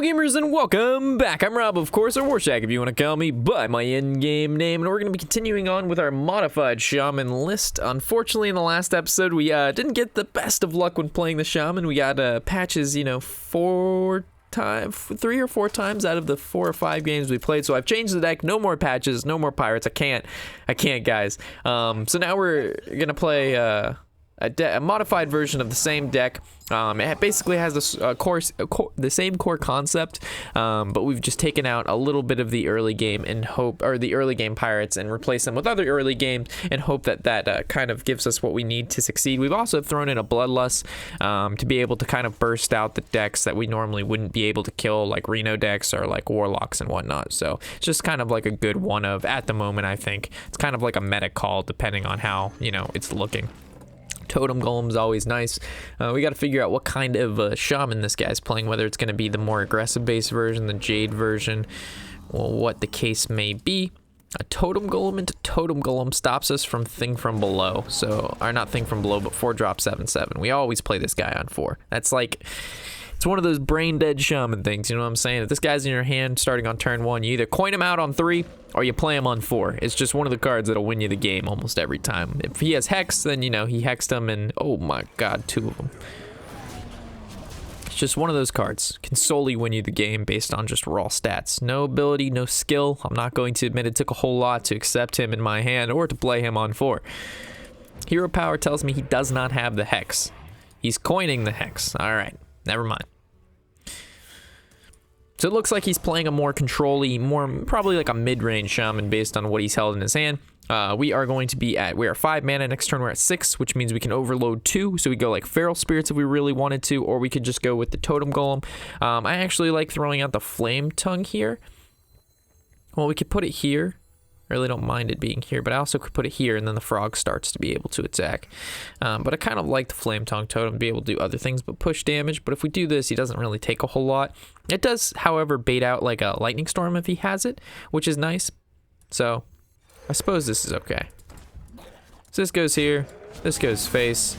Hello gamers and welcome back. I'm Rob, of course, or Warshack if you want to call me by my in-game name, and we're going to be continuing on with our modified Shaman list. Unfortunately, in the last episode, we didn't get the best of luck when playing the Shaman. We got patches, you know, 3 or 4 times out of the 4 or 5 games we played, so I've changed the deck. No more patches, no more pirates. I can't, guys. So now we're going to play a modified version of the same deck. It basically has the same core concept, but we've just taken out a little bit of the early game the early game pirates and replaced them with other early games and hope that kind of gives us what we need to succeed. We've also thrown in a bloodlust to be able to kind of burst out the decks that we normally wouldn't be able to kill, like Reno decks or like warlocks and whatnot. So it's just kind of like a good one of at the moment. I think it's kind of like a meta call depending on how it's looking. Totem Golem's always nice. We got to figure out what kind of shaman this guy's playing, whether it's going to be the more aggressive base version, the Jade version, or what the case may be. A Totem Golem into Totem Golem stops us from Thing from Below. Or not Thing from Below, but 4-drop 7/7. We always play this guy on 4. That's like, it's one of those brain dead shaman things, you know what I'm saying? If this guy's in your hand starting on turn 1, you either coin him out on 3 or you play him on 4. It's just one of the cards that'll win you the game almost every time. If he has Hex, then, he hexed him and, oh my god, 2 of them. It's just one of those cards. Can solely win you the game based on just raw stats. No ability, no skill. I'm not going to admit it took a whole lot to accept him in my hand or to play him on 4. Hero Power tells me he does not have the Hex. He's coining the Hex. Alright, never mind. So it looks like he's playing a more control-y, probably like a mid-range shaman based on what he's held in his hand. We are 5 mana next turn. We're at 6, which means we can overload 2. So we go like Feral Spirits if we really wanted to, or we could just go with the Totem Golem. I actually like throwing out the Flame Tongue here. Well, we could put it here. I really don't mind it being here, but I also could put it here and then the frog starts to be able to attack. But I kind of like the Flame Tongue Totem to be able to do other things but push damage. But if we do this, he doesn't really take a whole lot. It does, however, bait out like a Lightning Storm if he has it, which is nice. So I suppose this is okay. So this goes here, this goes face.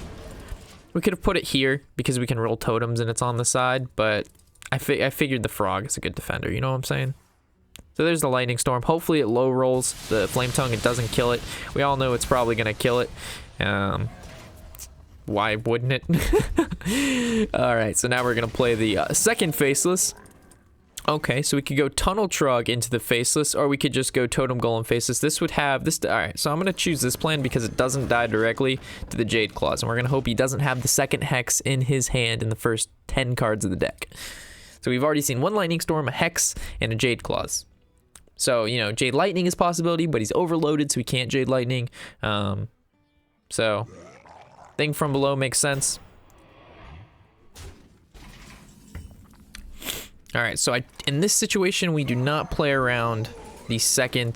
We could have put it here because we can roll totems and it's on the side, but I figured the frog is a good defender, you know what I'm saying? So there's the Lightning Storm. Hopefully it low rolls the Flame Tongue. It doesn't kill it. We all know it's probably going to kill it. Why wouldn't it? Alright, so now we're going to play the second Faceless. Okay, so we could go Tunnel Trug into the Faceless, or we could just go Totem Golem Faceless. This would have this. Alright, so I'm going to choose this plan because it doesn't die directly to the Jade Claws. And we're going to hope he doesn't have the second Hex in his hand in the first 10 cards of the deck. So we've already seen 1 Lightning Storm, a Hex, and a Jade Claws. So, Jade Lightning is a possibility, but he's overloaded, so he can't Jade Lightning. So, Thing from Below makes sense. Alright, so in this situation, we do not play around the second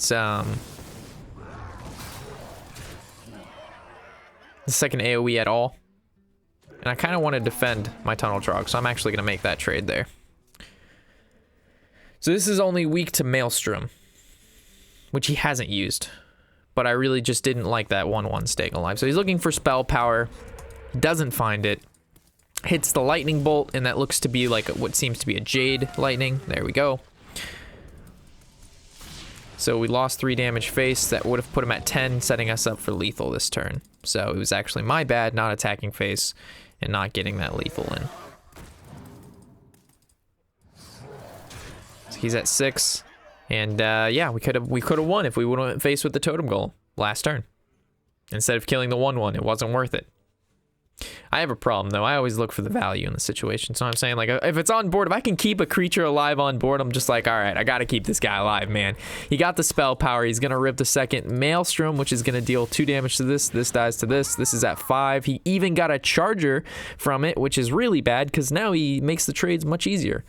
AoE at all. And I kind of want to defend my Tunnel Trog, so I'm actually going to make that trade there. So this is only weak to Maelstrom, which he hasn't used. But I really just didn't like that 1/1 staying alive. So he's looking for spell power. He doesn't find it. Hits the Lightning Bolt, and that looks to be like what seems to be a Jade Lightning. There we go. So we lost 3 damage face. That would have put him at 10, setting us up for lethal this turn. So it was actually my bad not attacking face and not getting that lethal in. He's at 6, and yeah, we could have won if we would have faced with the Totem Golem last turn instead of killing the 1/1. It wasn't worth it. I have a problem though. I always look for the value in the situation. So I'm saying, like, if it's on board, if I can keep a creature alive on board, I'm just like, all right, I got to keep this guy alive, man. He got the spell power. He's gonna rip the second Maelstrom, which is gonna deal 2 damage to this. This dies to this. This is at 5. He even got a charger from it, which is really bad because now he makes the trades much easier.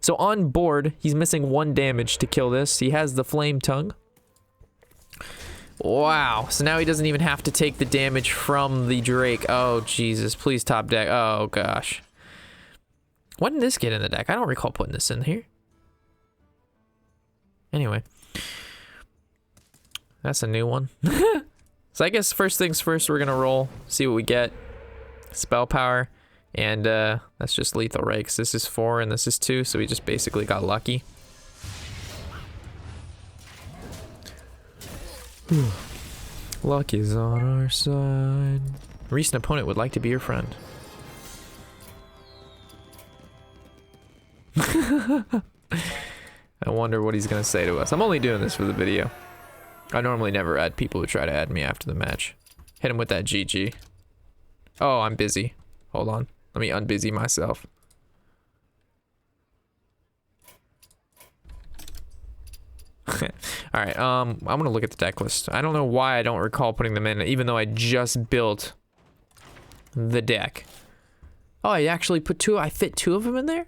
So on board, he's missing 1 damage to kill this. He has the Flame Tongue. Wow. So now he doesn't even have to take the damage from the Drake. Oh, Jesus. Please top deck. Oh, gosh. When did this get in the deck? I don't recall putting this in here. Anyway. That's a new one. So I guess first things first, we're going to roll. See what we get. Spell power. And that's just lethal, right? Because this is 4 and this is 2, so we just basically got lucky. Luck is on our side. Recent opponent would like to be your friend. I wonder what he's gonna say to us. I'm only doing this for the video. I normally never add people who try to add me after the match. Hit him with that GG. Oh, I'm busy. Hold on. Let me unbusy myself. Alright, I'm gonna look at the deck list. I don't know why I don't recall putting them in, even though I just built the deck. Oh, I actually put I fit 2 of them in there?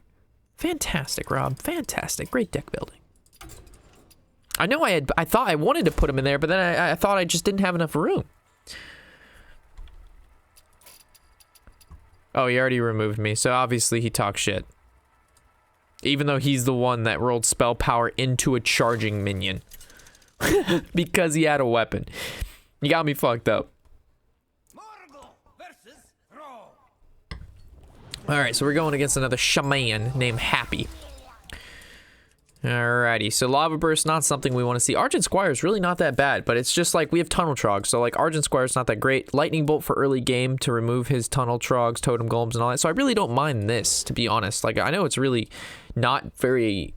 Fantastic, Rob. Fantastic. Great deck building. I know I thought I wanted to put them in there, but then I thought I just didn't have enough room. Oh, he already removed me, so obviously he talks shit. Even though he's the one that rolled spell power into a charging minion. Because he had a weapon. You got me fucked up. Alright, so we're going against another shaman named Happy. Alrighty, so Lava Burst, not something we want to see. Argent Squire is really not that bad, but it's just like we have Tunnel Trogs, so like Argent Squire is not that great. Lightning Bolt for early game to remove his Tunnel Trogs, Totem Golems, and all that. So I really don't mind this, to be honest. Like, I know it's really not very...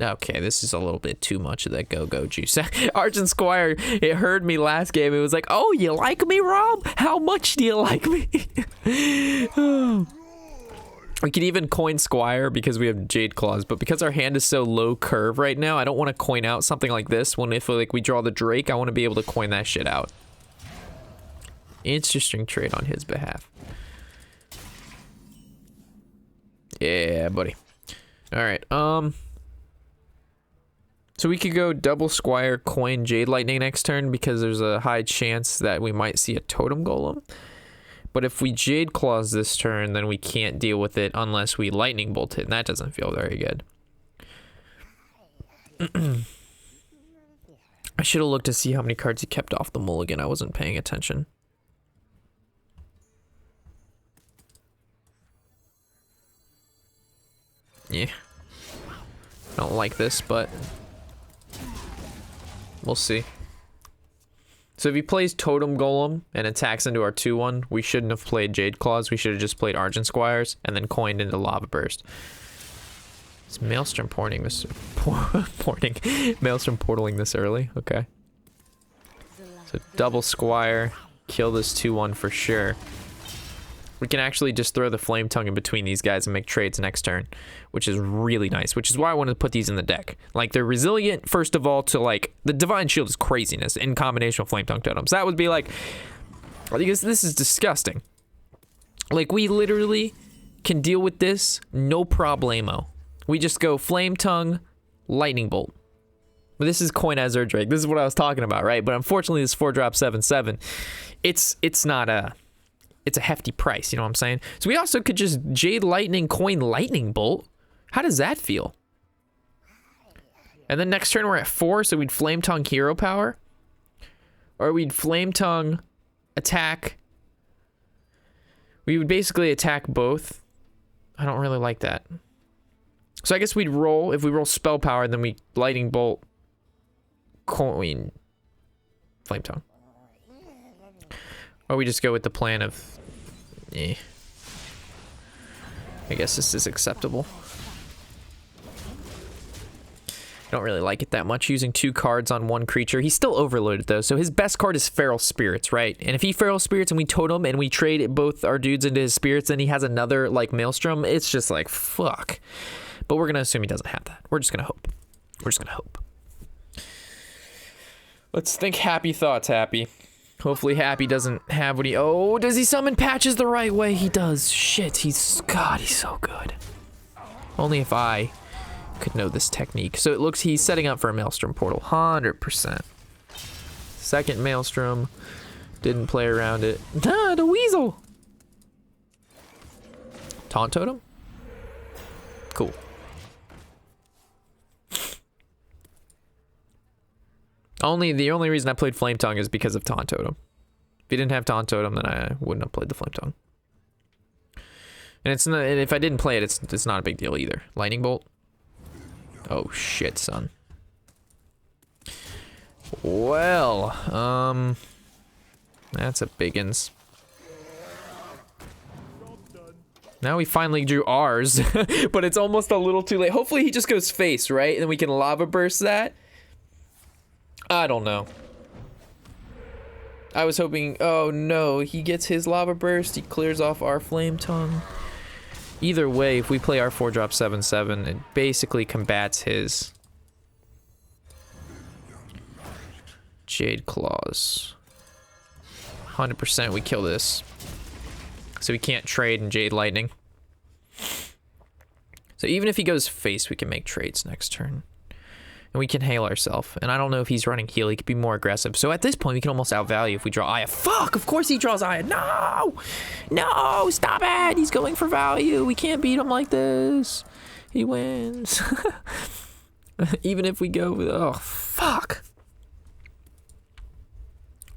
Okay, this is a little bit too much of that go-go juice. Argent Squire, it heard me last game. It was like, oh, you like me, Rob? How much do you like me? We could even coin Squire because we have Jade Claws, but because our hand is so low curve right now, I don't want to coin out something like this when if like we draw the Drake, I want to be able to coin that shit out. Interesting trade on his behalf. Yeah, buddy. Alright, so we could go double Squire, coin Jade Lightning next turn because there's a high chance that we might see a Totem Golem. But if we Jade Claws this turn, then we can't deal with it unless we Lightning Bolt it, and that doesn't feel very good. I should have looked to see how many cards he kept off the mulligan. I wasn't paying attention. Yeah. I don't like this, but we'll see. So if he plays Totem Golem and attacks into our 2-1, we shouldn't have played Jade Claws. We should have just played Argent Squires and then coined into Lava Burst. Is Maelstrom porting this? Maelstrom portaling this early? Okay. So double Squire, kill this 2-1 for sure. We can actually just throw the Flame Tongue in between these guys and make trades next turn, which is really nice, which is why I wanted to put these in the deck. Like, they're resilient, first of all, to, like, the Divine Shield is craziness in combination with Flame Tongue Totems. That would be, like, because this is disgusting. Like, we literally can deal with this no problemo. We just go Flame Tongue, Lightning Bolt. But this is Coin Azure Drake. This is what I was talking about, right? But unfortunately, this 4-drop 7/7, it's not a... It's a hefty price, you know what I'm saying? So we also could just Jade Lightning, coin Lightning Bolt. How does that feel? And then next turn we're at 4, so we'd Flame Tongue Hero Power. Or we'd Flame Tongue attack. We would basically attack both. I don't really like that. So I guess we'd roll, if we roll Spell Power, then we Lightning Bolt, coin Flame Tongue. Or we just go with the plan of, I guess this is acceptable. Don't really like it that much using 2 cards on 1 creature. He's still overloaded though, so his best card is Feral Spirits, right? And if he Feral Spirits and we totem and we trade both our dudes into his spirits, then he has another like Maelstrom. It's just like fuck. But we're gonna assume he doesn't have that. We're just gonna hope. We're just gonna hope. Let's think happy thoughts, Happy. Hopefully Happy doesn't have what he... Oh, does he summon Patches the right way? He does. Shit, God, he's so good. Only if I could know this technique. So it looks he's setting up for a Maelstrom portal. 100%. Second Maelstrom. Didn't play around it. Ah, the Weasel! Taunt Totem? Cool. The only reason I played Flame Tongue is because of Taunt Totem. If he didn't have Taunt Totem, then I wouldn't have played the Flame Tongue. And it's not, and if I didn't play it, it's not a big deal either. Lightning bolt. Oh shit, son. Well, that's a biggins. Now we finally drew ours, but it's almost a little too late. Hopefully he just goes face, right? And then we can lava burst that. I don't know. I was hoping, oh no, he gets his lava burst, he clears off our flame tongue. Either way, if we play our 4-drop 7/7, it basically combats his Jade Claws. 100% we kill this. So we can't trade in Jade Lightning. So even if he goes face, we can make trades next turn. And we can hail ourselves. And I don't know if he's running heal, he could be more aggressive. So at this point, we can almost outvalue if we draw Aya. Fuck! Of course he draws Aya. No! No! Stop it! He's going for value. We can't beat him like this. He wins. Even if we go with... Oh, fuck.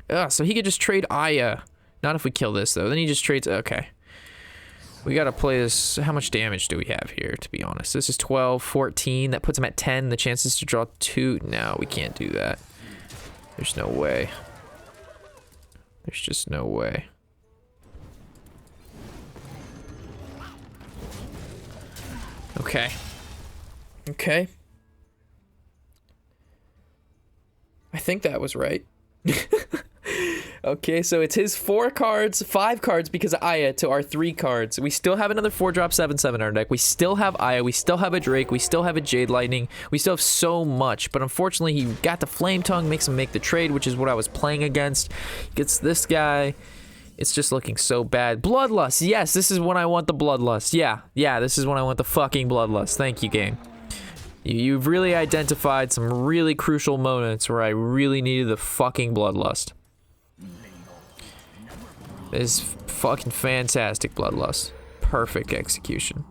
Ugh, so he could just trade Aya. Not if we kill this, though. Then he just trades... Okay. We gotta play this. How much damage do we have here, to be honest? This is 12, 14. That puts him at 10. The chances to draw 2. No, we can't do that. There's no way. There's just no way. Okay. Okay. I think that was right. Okay, so it's his 4 cards, 5 cards because of Aya to our 3 cards. We still have another 4-drop 7/7 in our deck. We still have Aya. We still have a Drake. We still have a Jade Lightning. We still have so much. But unfortunately, he got the Flame Tongue, makes him make the trade, which is what I was playing against. Gets this guy. It's just looking so bad. Bloodlust. Yes, this is when I want the Bloodlust. Yeah, this is when I want the fucking Bloodlust. Thank you, game. You've really identified some really crucial moments where I really needed the fucking Bloodlust. It's fucking fantastic Bloodlust. Perfect execution.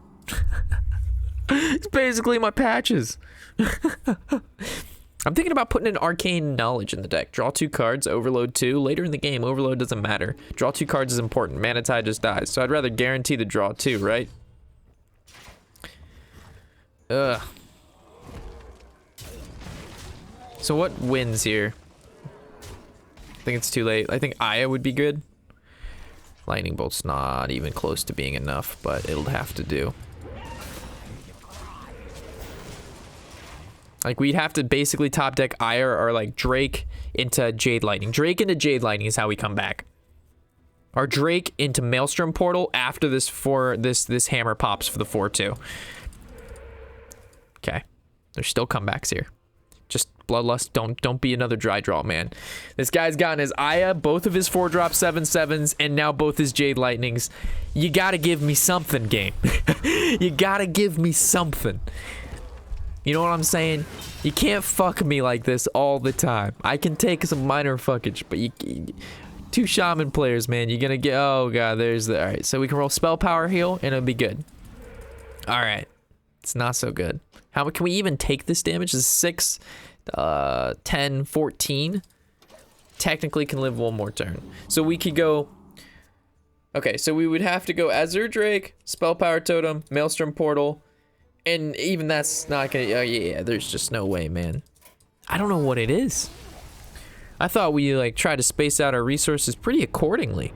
It's basically my patches. I'm thinking about putting an Arcane Knowledge in the deck. Draw 2 cards, Overload 2. Later in the game, Overload doesn't matter. Draw 2 cards is important. Mana Tide just dies. So I'd rather guarantee the draw 2, right? Ugh. So what wins here? I think it's too late. I think Aya would be good. Lightning Bolt's not even close to being enough, but it'll have to do. Like, we'd have to basically top deck Aya or like Drake into Jade Lightning. Drake into Jade Lightning is how we come back. Or Drake into Maelstrom Portal after this this hammer pops for the 4/2. Okay. There's still comebacks here. Just Bloodlust, don't be another dry draw, man. This guy's gotten his Aya, both of his 4-drop 7/7s, and now both his Jade Lightnings. You gotta give me something, game. You gotta give me something. You know what I'm saying? You can't fuck me like this all the time. I can take some minor fuckage, but you 2 Shaman players, man. You're gonna get... Oh, God, there's the... Alright, so we can roll Spell Power Heal, and it'll be good. Alright. It's not so good. How can we even take this damage? This is 6, 10, 14. Technically can live 1 more turn. So we could go... Okay, so we would have to go Azure Drake, Spell Power Totem, Maelstrom Portal, and even that's not gonna... Oh, yeah, there's just no way, man. I don't know what it is. I thought we, like, try to space out our resources pretty accordingly.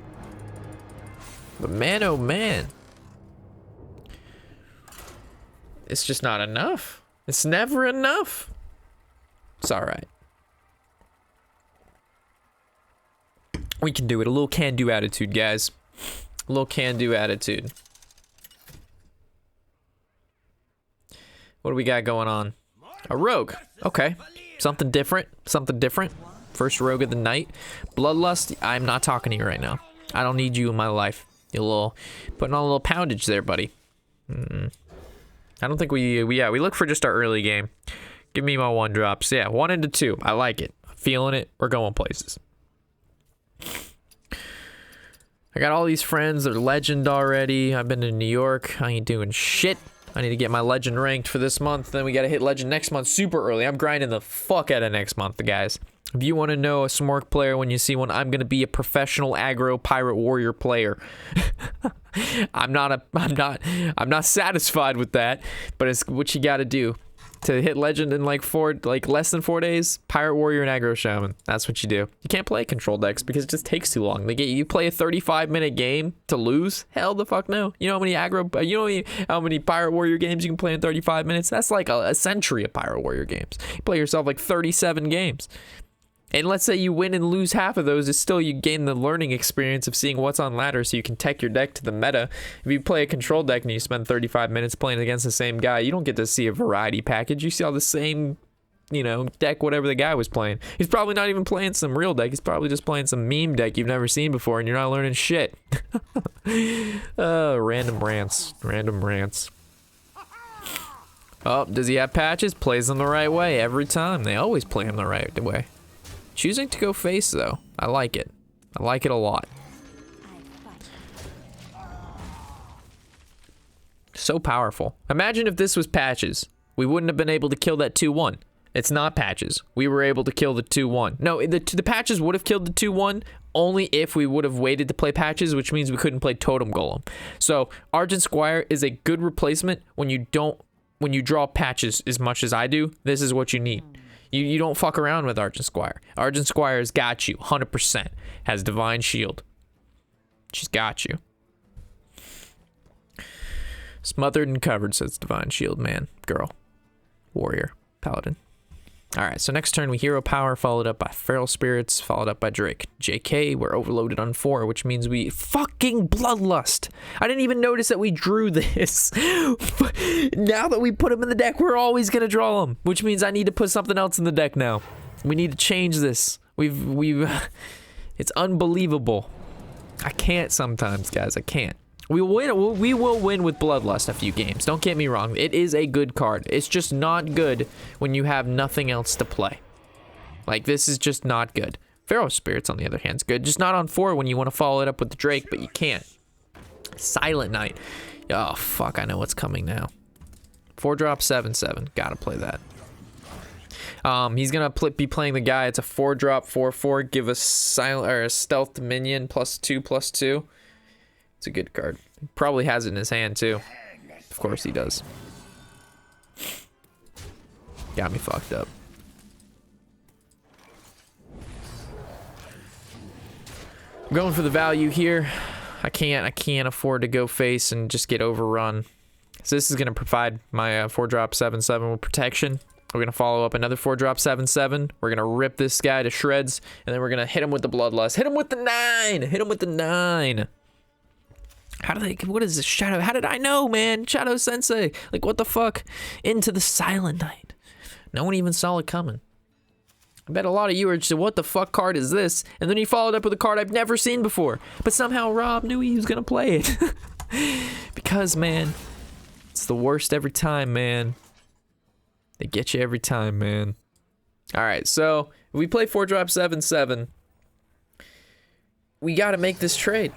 But man, oh man. It's just not enough. It's never enough. It's alright. We can do it. A little can-do attitude, guys. A little can-do attitude. What do we got going on? A rogue. Okay. Something different. Something different. First rogue of the night. Bloodlust. I'm not talking to you right now. I don't need you in my life. You little... Putting on a little poundage there, buddy. I don't think we look for just our early game. Give me my 1-drops. Yeah, 1 into 2. I like it. Feeling it. We're going places. I got all these friends. They're legend already. I've been to New York. I ain't doing shit. I need to get my legend ranked for this month. Then we got to hit legend next month super early. I'm grinding the fuck out of next month, guys. If you want to know a Smork player when you see one, I'm going to be a professional aggro pirate warrior player. I'm not satisfied with that, but it's what you got to do. To hit legend in like less than 4 days, pirate warrior and aggro shaman. That's what you do. You can't play control decks because it just takes too long. You play a 35-minute game to lose? Hell the fuck no. You know how many how many pirate warrior games you can play in 35 minutes? That's like a century of pirate warrior games. You play yourself like 37 games. And let's say you win and lose half of those, it's still you gain the learning experience of seeing what's on ladder so you can tech your deck to the meta. If you play a control deck and you spend 35 minutes playing against the same guy, you don't get to see a variety package. You see all the same, deck, whatever the guy was playing. He's probably not even playing some real deck. He's probably just playing some meme deck you've never seen before and you're not learning shit. Random rants. Oh, does he have patches? Plays them the right way every time. They always play him the right way. Choosing to go face, though. I like it. I like it a lot. So powerful. Imagine if this was patches. We wouldn't have been able to kill that 2-1. It's not patches. We were able to kill the 2-1. No, the patches would have killed the 2-1 only if we would have waited to play patches, which means we couldn't play Totem Golem. So, Argent Squire is a good replacement when you draw patches as much as I do. This is what you need. You don't fuck around with Argent Squire. Argent Squire's got you, 100%. Has Divine Shield. She's got you. Smothered and covered, says Divine Shield, man. Girl. Warrior. Paladin. Alright, so next turn we Hero Power, followed up by Feral Spirits, followed up by Drake. JK, we're overloaded on 4, which means we fucking Bloodlust. I didn't even notice that we drew this. Now that we put him in the deck, we're always gonna draw him, which means I need to put something else in the deck now. We need to change this. It's unbelievable. I can't sometimes, guys, I can't. We will win with Bloodlust a few games. Don't get me wrong. It is a good card. It's just not good when you have nothing else to play. Like, this is just not good. Feral Spirits, on the other hand, is good. Just not on 4 when you want to follow it up with the Drake, but you can't. Silent Knight. Oh, fuck. I know what's coming now. 4-drop, 7/7. Gotta play that. He's gonna be playing the guy. It's a 4-drop, 4/4. Give us a stealth minion +2/+2. It's a good card. Probably has it in his hand, too. Of course he does. Got me fucked up. I'm going for the value here. I can't afford to go face and just get overrun. So this is going to provide my 4-drop 7/7 with protection. We're going to follow up another 4-drop 7/7. We're going to rip this guy to shreds. And then we're going to hit him with the Bloodlust. Hit him with the 9! Hit him with the 9! What is this Shadow? How did I know, man? Shadow Sensei. Like, what the fuck? Into the Silent Knight. No one even saw it coming. I bet a lot of you are just, what the fuck card is this? And then he followed up with a card I've never seen before. But somehow Rob knew he was going to play it. Because, man, it's the worst every time, man. They get you every time, man. Alright, so, if we play 4-drop 7/7, we got to make this trade.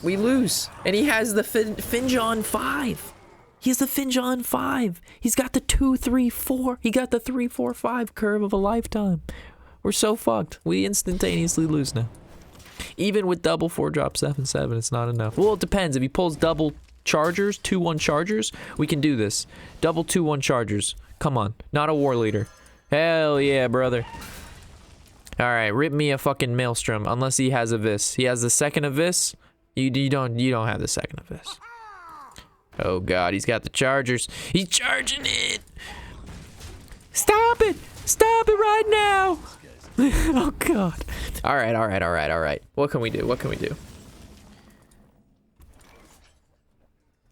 We lose. And he has the Finjon 5. He has the Finjon 5. He's got the 2-3-4. He got the 3-4-5 curve of a lifetime. We're so fucked. We instantaneously lose now. Even with double 4-drop 7/7, it's not enough. Well, it depends. If he pulls double chargers, 2-1 chargers, we can do this. Double 2-1 chargers. Come on. Not a war leader. Hell yeah, brother. Alright, rip me a fucking Maelstrom. Unless he has a Vis. He has the second Vis. You don't have the second of this. Oh god, he's got the chargers. He's charging it. Stop it! Stop it right now! Oh god. Alright. What can we do?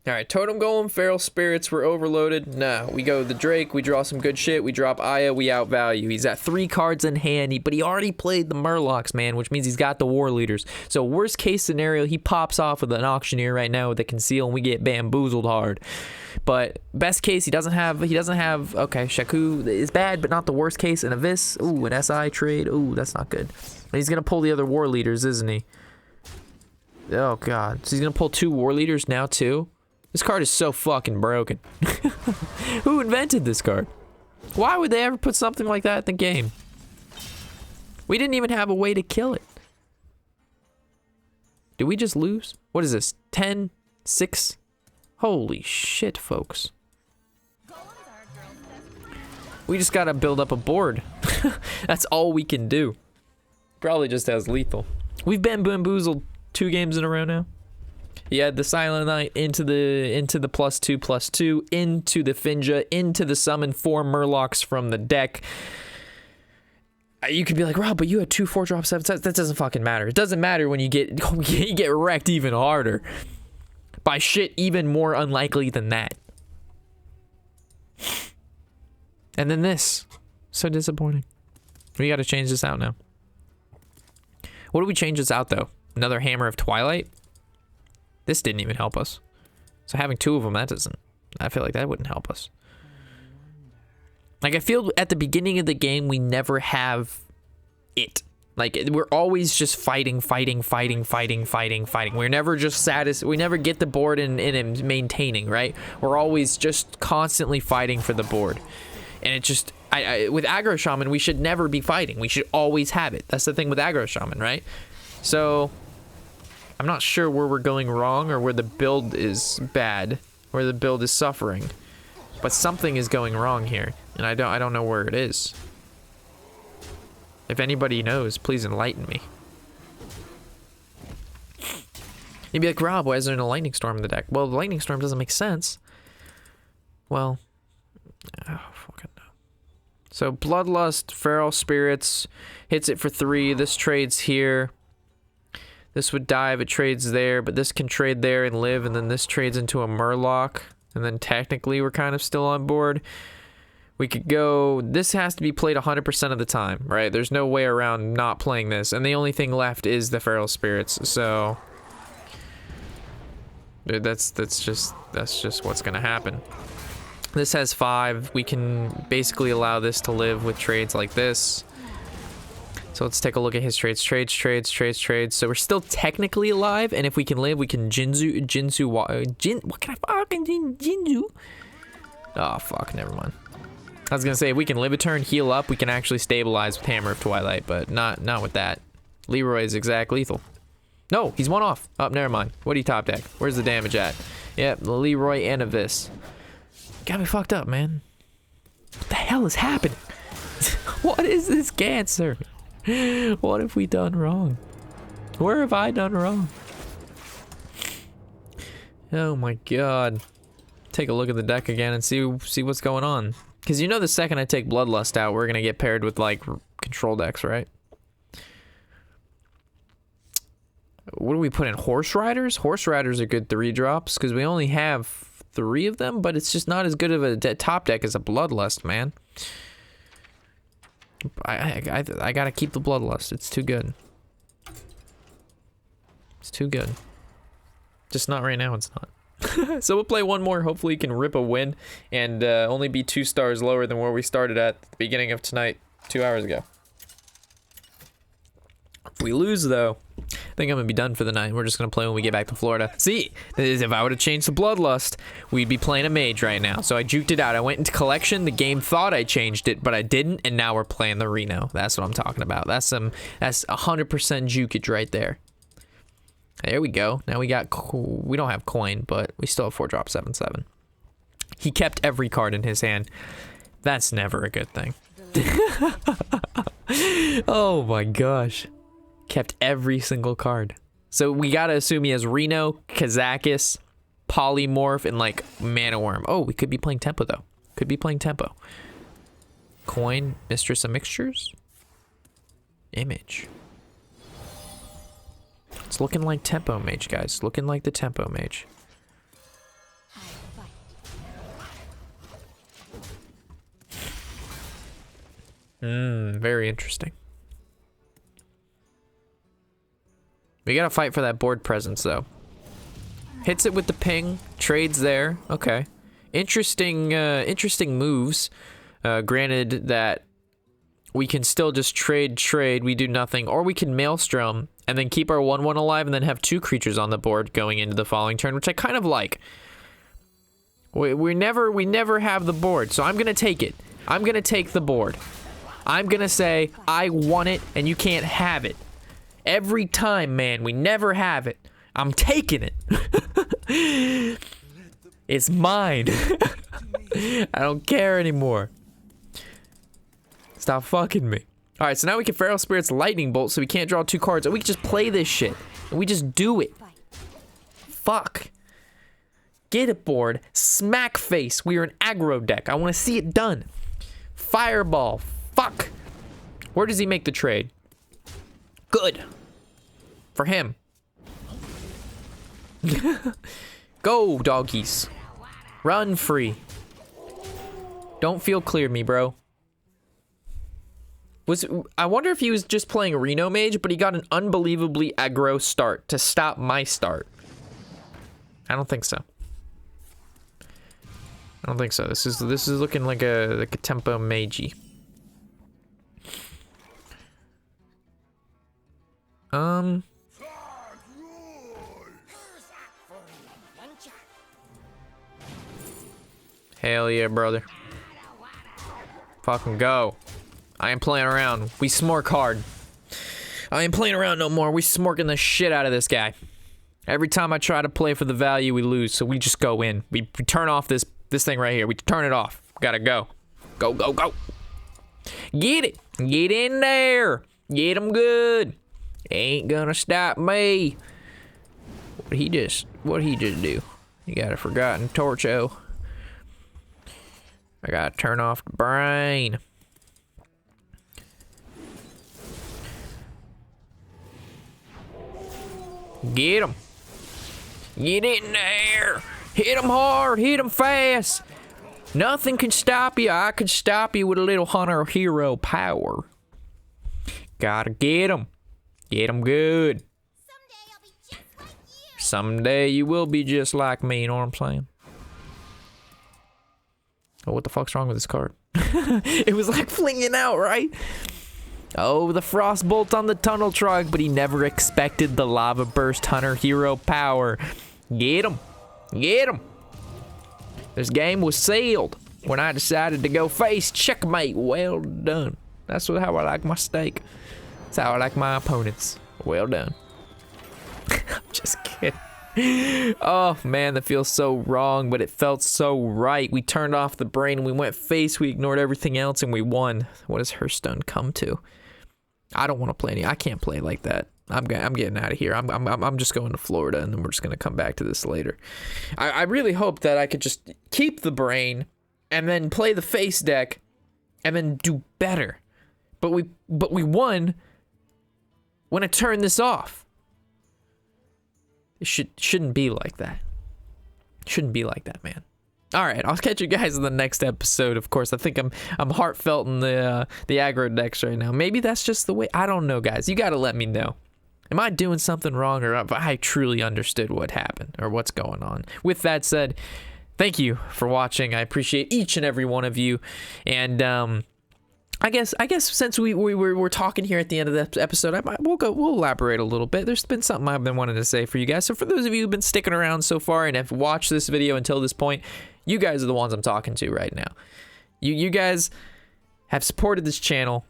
Alright, Totem Golem, Feral Spirits, we're overloaded. No, we go the Drake, we draw some good shit, we drop Aya, we outvalue. He's at 3 cards in hand, but he already played the Murlocs, man, which means he's got the War Leaders. So worst case scenario, he pops off with an Auctioneer right now with the Conceal, and we get bamboozled hard. But best case, he doesn't have, okay, Shaku is bad, but not the worst case, and a Vis, ooh, an SI trade, ooh, that's not good. And he's gonna pull the other War Leaders, isn't he? Oh god, so he's gonna pull 2 War Leaders now too? This card is so fucking broken. Who invented this card? Why would they ever put something like that in the game? We didn't even have a way to kill it. Did we just lose? What is this? 10, 6? Holy shit, folks. We just gotta build up a board. That's all we can do. Probably just has lethal. We've been bamboozled 2 games in a row now. He had the Silent Knight into the +2/+2, into the Finja, into the summon 4 Murlocs from the deck. You could be like, Rob, but you had 2 4-drop 7/7. That doesn't fucking matter. It doesn't matter when you get wrecked even harder by shit even more unlikely than that. And then this, so disappointing. We got to change this out now. What do we change this out though? Another Hammer of Twilight? This didn't even help us. So having 2 of them, that doesn't. I feel like that wouldn't help us. Like, I feel at the beginning of the game, we never have it. Like, we're always just fighting. We're never just satisfied. We never get the board and maintaining, right? We're always just constantly fighting for the board. And it just, with Aggro Shaman, we should never be fighting. We should always have it. That's the thing with Aggro Shaman, right? So, I'm not sure where we're going wrong or where the build is bad, where the build is suffering. But something is going wrong here, and I don't know where it is. If anybody knows, please enlighten me. You'd be like, Rob, why is there no Lightning Storm in the deck? Well, the Lightning Storm doesn't make sense. Well, oh, fucking no. So Bloodlust, Feral Spirits, hits it for 3. This trades here. This would die if it trades there, but this can trade there and live, and then this trades into a Murloc. And then technically we're kind of still on board. We could go, this has to be played 100% of the time, right? There's no way around not playing this. And the only thing left is the Feral Spirits, so that's just what's gonna happen. This has 5. We can basically allow this to live with trades like this. So let's take a look at his trades. Trades. So we're still technically alive, and if we can live, we can Jinzu. What can I fucking Jinzu? Oh fuck, never mind. I was gonna say if we can live a turn, heal up, we can actually stabilize with Hammer of Twilight, but not with that. Leroy is exact lethal. No, he's 1 off. Oh, never mind. What do you top deck? Where's the damage at? Yep, the Leroy and of this. Got me fucked up, man. What the hell is happening? What is this cancer? What have we done wrong? Where have I done wrong? Oh my god. Take a look at the deck again and see what's going on. Because you know the second I take Bloodlust out, we're going to get paired with, like, control decks, right? What do we put in? Horse Riders? Horse Riders are good 3-drops, because we only have 3 of them, but it's just not as good of a top deck as a Bloodlust, man. I gotta keep the Bloodlust. It's too good. It's too good. Just not right now, it's not. So we'll play one more. Hopefully we can rip a win and only be 2 stars lower than where we started at the beginning of tonight, 2 hours ago. If we lose, though, I think I'm gonna be done for the night. We're just gonna play when we get back to Florida. See, if I would have changed to Bloodlust, we'd be playing a mage right now. So I juked it out. I went into collection. The game thought I changed it, but I didn't, and now we're playing the Reno. That's what I'm talking about. That's 100% jukage right there. There we go. Now we don't have coin, but we still have 4-drop 7/7. He kept every card in his hand. That's never a good thing. Oh my gosh. Kept every single card. So we gotta assume he has Reno, Kazakis, Polymorph, and like Mana Worm. Oh, we could be playing Tempo though. Could be playing Tempo. Coin, Mistress of Mixtures, Image. It's looking like Tempo Mage, guys. Looking like the Tempo Mage. Very interesting. We gotta fight for that board presence, though. Hits it with the ping, trades there. Okay, interesting moves. Granted that we can still just trade. We do nothing, or we can Maelstrom and then keep our 1/1 alive, and then have 2 creatures on the board going into the following turn, which I kind of like. We never have the board, so I'm gonna take it. I'm gonna take the board. I'm gonna say, I want it, and you can't have it. Every time, man, we never have it. I'm taking it. It's mine. I don't care anymore. Stop fucking me. All right, so now we can Feral Spirit's Lightning Bolt, so we can't draw 2 cards. And we can just play this shit. And we just do it. Fuck. Get it, board. Smack face. We are an aggro deck. I want to see it done. Fireball. Fuck. Where does he make the trade? Good. For him. Go, doggies. Run free. Don't feel clear me, bro. I wonder if he was just playing Reno Mage, but he got an unbelievably aggro start to stop my start. I don't think so. I don't think so. This is looking like a tempo magey. Hell yeah, brother. Fucking go. I ain't playing around. We smork hard. I ain't playing around no more. We smorking the shit out of this guy. Every time I try to play for the value, we lose. So we just go in. We turn off this thing right here. We turn it off. Gotta go. Go, go, go. Get it. Get in there. Get him good. Ain't gonna stop me. What he just do? You got a forgotten torcho. I gotta turn off the brain. Get him. Get in there. Hit him hard. Hit him fast. Nothing can stop you. I can stop you with a little hunter hero power. Gotta get him. Get him good. Someday you will be just like me, you know what I'm saying? Oh, what the fuck's wrong with this card? It was like flinging out, right? Oh, the Frostbolt on the Tunnel Trog, but he never expected the Lava Burst Hunter hero power. Get him. Get him. This game was sealed when I decided to go face checkmate. Well done. That's how I like my steak. That's how I like my opponents. Well done. I'm just kidding. Oh man, that feels so wrong, but it felt so right. We turned off the brain, we went face, we ignored everything else, and we won. What does Hearthstone come to? I don't want to play any. I can't play like that. I'm getting out of here. I'm just going to Florida, and then we're just gonna come back to this later. I really hope that I could just keep the brain, and then play the face deck, and then do better. But we won when I turned this off. It shouldn't be like that. Shouldn't be like that, man. All right, I'll catch you guys in the next episode. Of course, I think I'm heartfelt in the aggro decks right now. Maybe that's just the way. I don't know, guys. You got to let me know. Am I doing something wrong, or have I truly understood what happened or what's going on? With that said, thank you for watching. I appreciate each and every one of you, and I guess since we're talking here at the end of the episode, we'll elaborate a little bit. There's been something I've been wanting to say for you guys. So for those of you who've been sticking around so far and have watched this video until this point, you guys are the ones I'm talking to right now. You guys have supported this channel,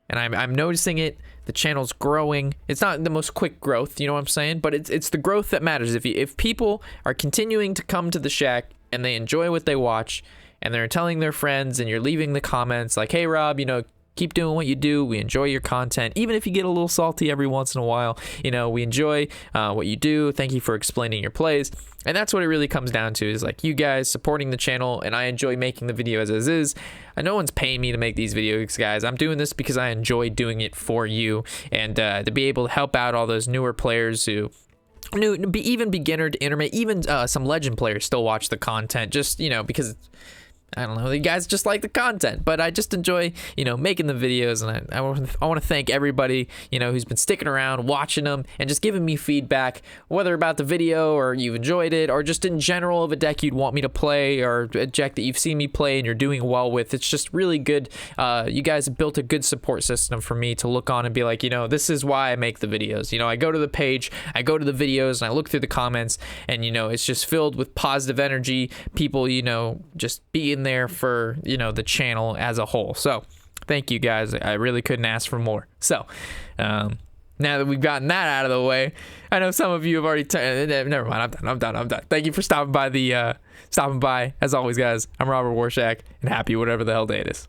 and I'm noticing it. The channel's growing. It's not the most quick growth, you know what I'm saying? But it's the growth that matters. If people are continuing to come to the shack and they enjoy what they watch, and they're telling their friends, and you're leaving the comments like, hey Rob, you know, keep doing what you do. We enjoy your content. Even if you get a little salty every once in a while, you know, we enjoy what you do. Thank you for explaining your plays. And that's what it really comes down to, is like you guys supporting the channel, and I enjoy making the videos as is. No one's paying me to make these videos, guys. I'm doing this because I enjoy doing it for you, and to be able to help out all those newer players who even beginner to intermediate, even some legend players still watch the content, just, you know, because I don't know, you guys just like the content, but I just enjoy, you know, making the videos, and I want to thank everybody, you know, who's been sticking around, watching them, and just giving me feedback, whether about the video, or you've enjoyed it, or just in general of a deck you'd want me to play, or a deck that you've seen me play and you're doing well with. It's just really good. You guys have built a good support system for me to look on and be like, you know, this is why I make the videos. You know, I go to the page, I go to the videos, and I look through the comments, and, you know, it's just filled with positive energy, people, you know, just being there for, you know, the channel as a whole. So Thank you guys. I really couldn't ask for more. So, now that we've gotten that out of the way, I know some of you have already never mind. I'm done. Thank you for stopping by. As always, guys, I'm Robert Warshack, and happy whatever the hell day it is.